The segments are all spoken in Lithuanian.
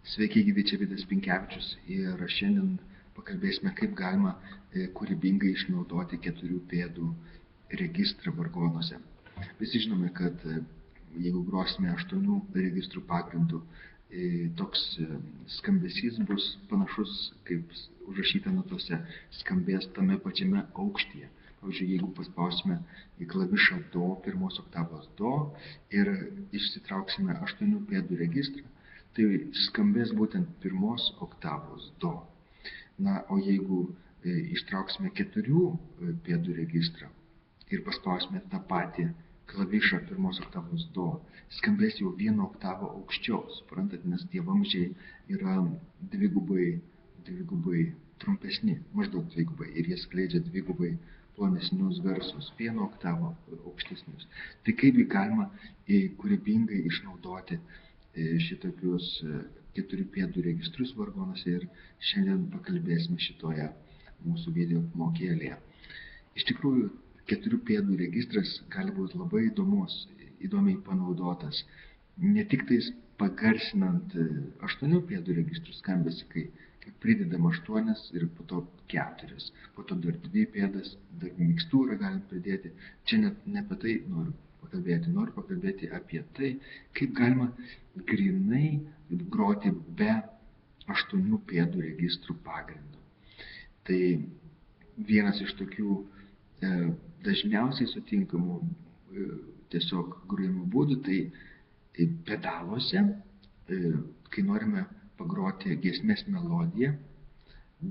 Sveiki, gyvi, čia Vidas Pinkevičius ir šiandien pakalbėsime, kaip galima kūrybingai išnaudoti 4 pėdų registrą vargonuose. Visi žinome, kad jeigu grosime 8 registrų pagrindų, toks skambesys bus panašus, kaip užrašyta natose, skambės tame pačiame aukštyje. Pavyzdžiui, jeigu paspausime į klavišą Do, pirmos oktavos Do ir išsitrauksime 8 pėdų registrą, tai skambės būtent pirmos oktavos Do. Na, o jeigu ištrauksime 4 pėdų registrą ir paspausime tą patį klavišą pirmos oktavos Do, skambės jau 1 oktavą aukščiau, suprantat, nes tie vamzdžiai yra dvigubai trumpesni, maždaug dvigubai, ir jie skleidžia dvigubai plonesnius garsus, 1 oktavą aukštesnius. Tai kaipgi galima kūrybingai išnaudoti šitokius 4 pėdų registrus vargonuose, ir šiandien pakalbėsime šitoje mūsų video mokėlėje. Iš tikrųjų, 4 pėdų registras gali būti labai įdomiai panaudotas, ne tik tais pagarsinant 8 pėdų registrų skambesį, kai pridedam 8 ir po to 4, po to dar 2 pėdas, dar mikstūrą galim pridėti. Čia net ne apie tai noriu pakalbėti apie tai, kaip galima grynai groti be 8 pėdų registrų pagrindų. Tai vienas iš tokių dažniausiai sutinkamų tiesiog grojimo būdų, tai pedaluose, kai norime pagroti giesmės melodiją,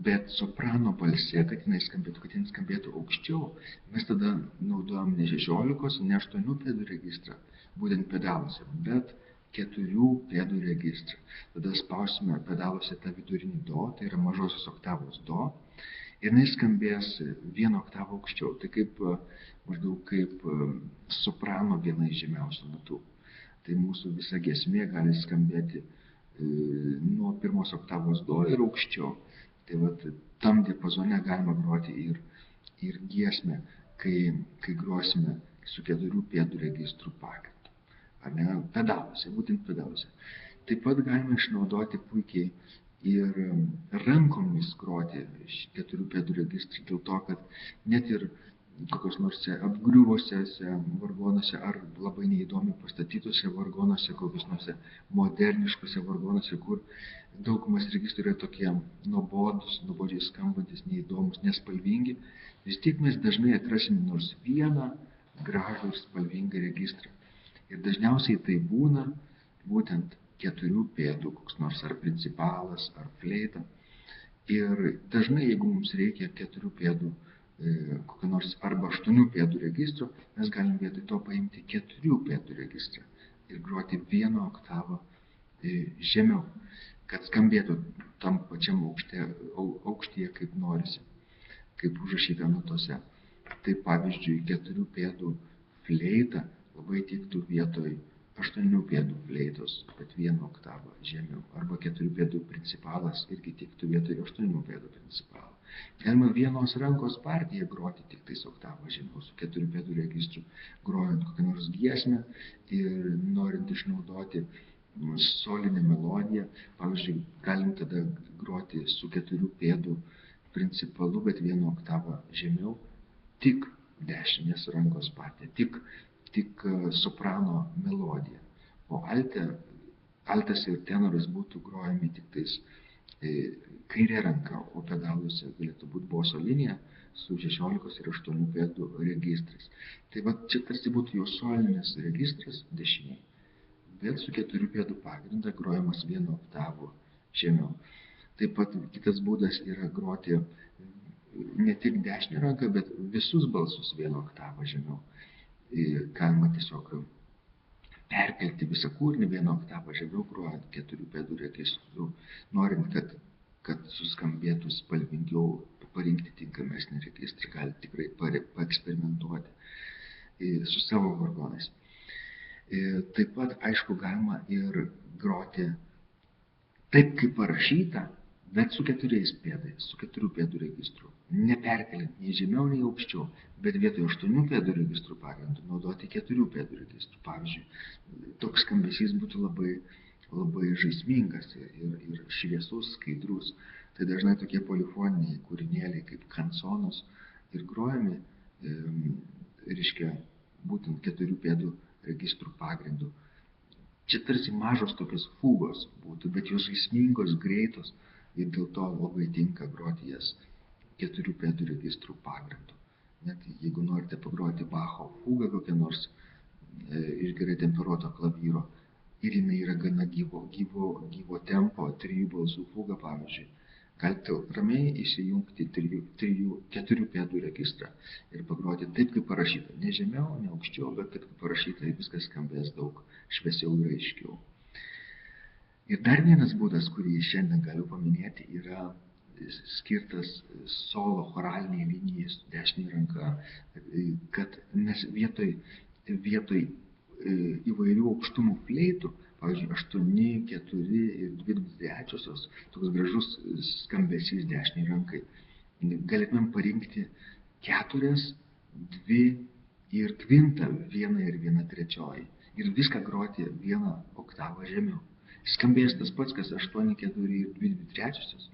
bet soprano balse, kad jinai skambėtų aukščiau, mes tada naudojam ne 16, ne 8 pėdų registrą, būtent pedaluose, bet 4 pėdų registrą. Tada spausime pedaluose tą vidurinį Do, tai yra mažosios oktavos Do, ir jinai skambės 1 oktavą aukščiau. Tai maždaug kaip soprano viena iš žemiausių natų. Tai mūsų visa giesmė gali skambėti nuo 1 oktavos Do ir aukščiau. Tai vat, tam diapazone galima groti ir giesmę, kai grosime su 4 pėdų registrų pagrindu. Ar ne? Pedaluose, būtent pedaluose. Taip pat galima išnaudoti puikiai ir rankomis groti 4 pėdų registrą, dėl to, kad net ir kokios nors apgriuvusiuose vargonuose ar labai neįdomiai pastatytuose vargonuose, kokios nors moderniškose vargonuose, kur daugumas registrų yra tokie nuobodžiai skambantis, neįdomus, nespalvingi, vis tiek mes dažnai atrasime nors vieną gražų ir spalvingą registrą. Ir dažniausiai tai būna būtent 4 pėdų, koks nors ar principalas, ar fleita. Ir dažnai, jeigu mums reikia 4 pėdų kokio nors arba 8 pėdų registro, mes galim vietoj to paimti 4 pėdų registrą ir groti 1 oktavą žemiau, kad skambėtų tam pačiam aukštyje, kaip norisi, kaip užrašyta natose. Tai pavyzdžiui, 4 pėdų fleita labai tiktų vietoj 8 pėdų fleitos, bet 1 oktavą žemiau. Arba 4 pėdų principalas irgi tiktų vietoj 8 pėdų principalo. Galima vienos rankos partiją groti tik tais oktavą žemiau su 4 pėdų registru, grojant kokią nors giesmę ir norint išnaudoti solinę melodiją. Pavyzdžiui, galim tada groti su 4 pėdų principalu, bet 1 oktavą žemiau, tik dešinės rankos partiją, tik soprano melodiją. O altas ir tenoras būtų grojami tik tais kairė ranka, o pedaluose galėtų būti boso linija su 16 ir 8 pėdų registrais. Tai va, čia tarsi būtų jau solinis registras dešiniai, bet su 4 pėdų pagrindą grojamas 1 oktavų žemiau. Taip pat kitas būdas yra groti ne tik dešinę ranką, bet visus balsus 1 oktavą žemiau. Galima tiesiog perkelti visą kūrinį 1 oktavą žemiau, grojant 4 pėdų registru, norint, kad suskambėtų spalvingiau, parinkti tinkamesnį registrą, gali tikrai paeksperimentuoti su savo vargonais. Taip pat, aišku, galima ir groti taip, kaip parašyta, bet su 4 pėdais, su 4 pėdų registru. Neperkeliant nei žemiau, nei aukščiau, bet vietoj 8 pėdų registrų pagrindų naudoti 4 pėdų registrų. Pavyzdžiui, toks skambesys būtų labai žaismingas ir šviesus, skaidrus. Tai dažnai tokie polifoniniai kūrinėliai kaip kansonas ir grojami, reiškia, būtent 4 pėdų registrų pagrindu. Čia tarsi mažos tokios fugos būtų, bet jos žaismingos, greitos ir dėl to labai tinka groti jas 4 pėdų registrų pagrindu. Net jeigu norite pagroti Bacho fugą kokią nors iš gerai temperuoto klavyro ir jinai yra gana gyvo tempo, 3 balsų fuga pavyzdžiui, galite ramiai įsijungti 4 pėdų registrą ir pagroti taip, kaip parašyta. Ne žemiau, ne aukščiau, bet taip, kaip parašyta, ir viskas skambės daug šviesiau ir aiškiau. Ir dar vienas būdas, kurį šiandien galiu paminėti, yra skirtas solo choraliniai linijai su dešinė ranka, kad mes vietoj įvairių aukštumų fleitų, pavyzdžiui, 8, 4 ir 2/3, toks gražus skambesys dešiniai rankai, galėtumėm parinkti 4, 2 ir kvintą, 1 ir 1/3 ir viską groti 1 oktavą žemiau. Skambės tas pats, kas 8, 4 ir 2/3,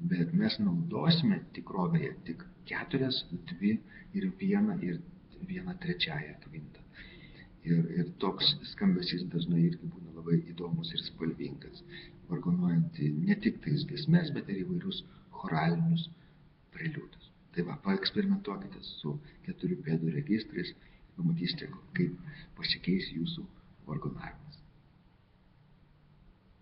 bet mes naudosime tikrovėje tik 4, 2 ir 1 ir 1/3 kvintą. Ir toks skambesys dažnai irgi būna labai įdomus ir spalvingas, vargonuojant ne tik tais giesmes, bet ir įvairius choralinius preliudus. Tai va, paeksperimentuokite su 4 pėdų registrais, pamatysite, kaip pasikeis jūsų vargonavimas.